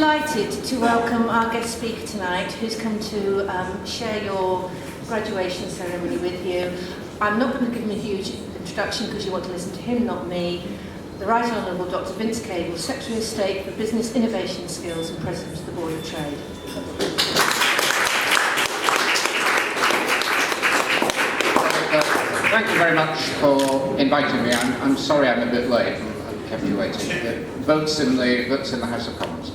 delighted to welcome our guest speaker tonight, who's come to share your graduation ceremony with you. I'm not going to give him a huge introduction because you want to listen to him, not me. The Right Honourable Dr. Vince Cable, Secretary of State for Business Innovation Skills and President of the Board of Trade. Thank you very much for inviting me. I'm sorry I'm a bit late and kept you waiting. Votes in the House of Commons,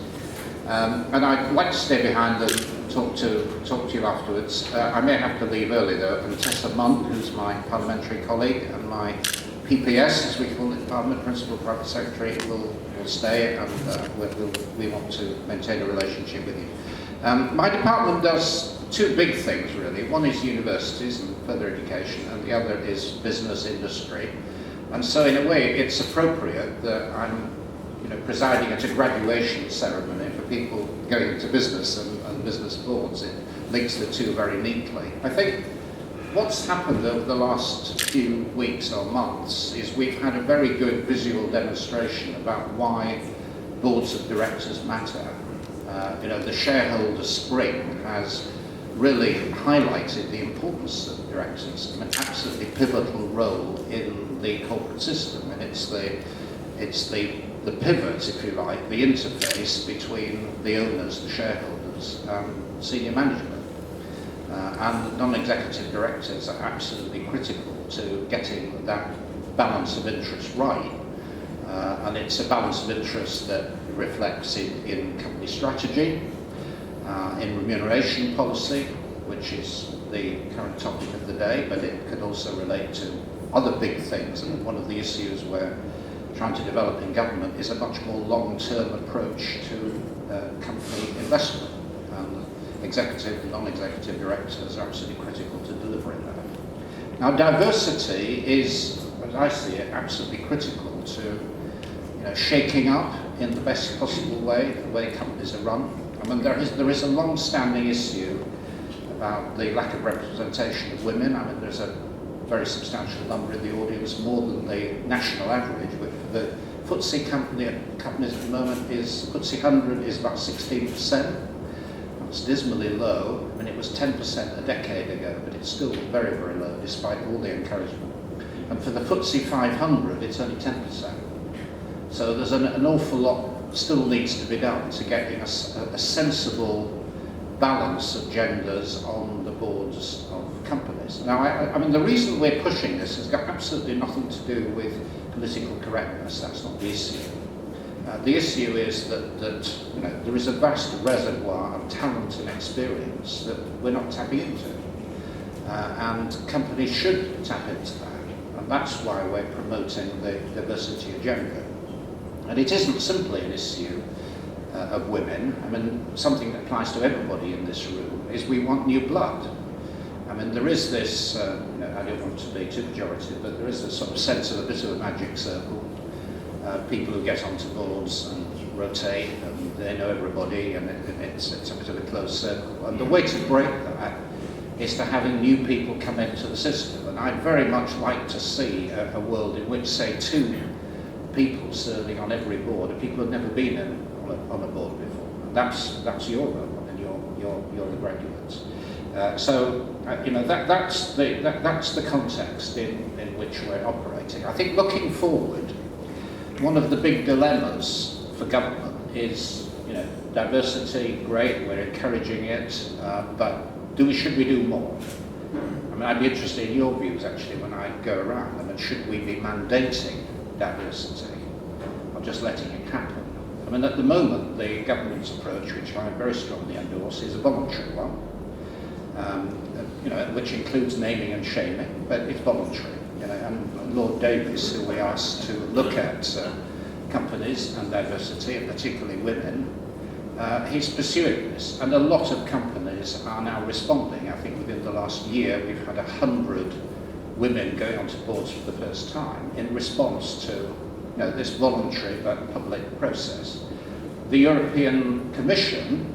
and I'd like to stay behind and talk to you afterwards. I may have to leave early though, and Tessa Munn, who's my parliamentary colleague and my PPS, as we call it, Parliament Principal Private Secretary, will stay, and we want to maintain a relationship with you. My department does two big things really. One is universities and further education, and the other is business industry. And so in a way it's appropriate that I'm presiding at a graduation ceremony for people going into business and business boards. It links the two very neatly. I think what's happened over the last few weeks or months is we've had a very good visual demonstration about why boards of directors matter. The shareholder spring has really highlighted the importance of directors and an absolutely pivotal role in the corporate system, and it's the pivot, if you like, the interface between the owners, the shareholders, and senior management. And non-executive directors are absolutely critical to getting that balance of interest right. And it's a balance of interest that reflects in company strategy, in remuneration policy, which is the current topic of the day, but it could also relate to other big things. And one of the issues we're trying to develop in government is a much more long-term approach to company investment. And executive and non-executive directors are absolutely critical to delivering that. Now, diversity is, as I see it, absolutely critical to shaking up in the best possible way the way companies are run. I mean, there is a long-standing issue about the lack of representation of women. I mean, there's a very substantial number in the audience, more than the national average. Which the FTSE companies at the moment is FTSE 100 is about 16%. It's dismally low. I mean, it was 10% a decade ago, but it's still very, very low despite all the encouragement. And for the FTSE 500, it's only 10%. So there's an awful lot still needs to be done to getting a sensible balance of genders on the boards of companies. Now, I mean, the reason we're pushing this has got absolutely nothing to do with political correctness. That's not the issue. The issue is that there is a vast reservoir of talent and experience that we're not tapping into, and companies should tap into that, and that's why we're promoting the diversity agenda. And it isn't simply an issue of women. I mean, something that applies to everybody in this room is we want new blood. I mean, there is this, I don't want to be too pejorative, but there is this sort of sense of a bit of a magic circle. People who get onto boards and rotate, and they know everybody, and it's a bit of a closed circle. And the way to break that is to having new people come into the system. And I'd very much like to see a world in which, say, 2 people serving on every board are people who've never been on a board before. And that's your role, and you're the graduates. That's the context in which we're operating. I think looking forward, one of the big dilemmas for government is, diversity, great, we're encouraging it, but should we do more? I mean, I'd be interested in your views actually when I go around. I mean, should we be mandating diversity or just letting it happen? I mean, at the moment, the government's approach, which I very strongly endorse, is a voluntary one, which includes naming and shaming, but it's voluntary. And Lord Davis, who we asked to look at companies and diversity, and particularly women, he's pursuing this, and a lot of companies are now responding. I think within the last year, we've had 100 women going onto boards for the first time in response to this voluntary but public process. The European Commission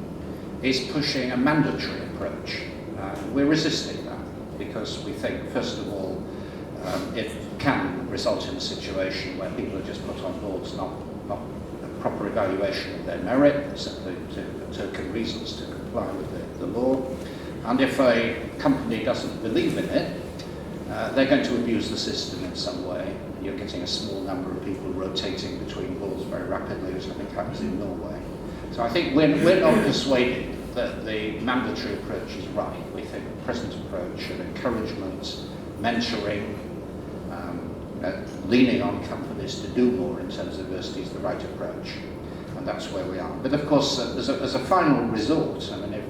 is pushing a mandatory approach. We're resisting that because we think, first of all, it can result in a situation where people are just put on boards not proper evaluation of their merit, simply to token reasons to comply with the law. And if a company doesn't believe in it, they're going to abuse the system in some way. You're getting a small number of people rotating between boards very rapidly, which I think happens in Norway. So I think we're not persuaded that the mandatory approach is right. We think the present approach of encouragement, mentoring, leaning on companies to do more in terms of diversity is the right approach, and that's where we are. But of course, as a final result, I mean, if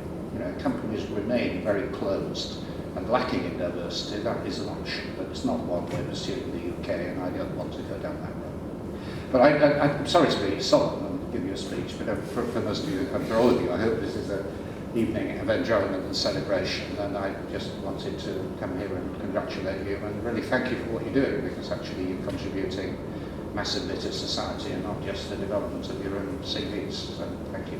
companies remain very closed and lacking in diversity, that is an option, but it's not one we're pursuing in the UK, and I don't want to go down that road. But I'm sorry to be solemn and give you a speech, but for most of you, and for all of you, I hope this is an evening of enjoyment and celebration, and I just wanted to come here and congratulate you and really thank you for what you're doing, because actually you're contributing massively to society and not just the development of your own CVs. So thank you.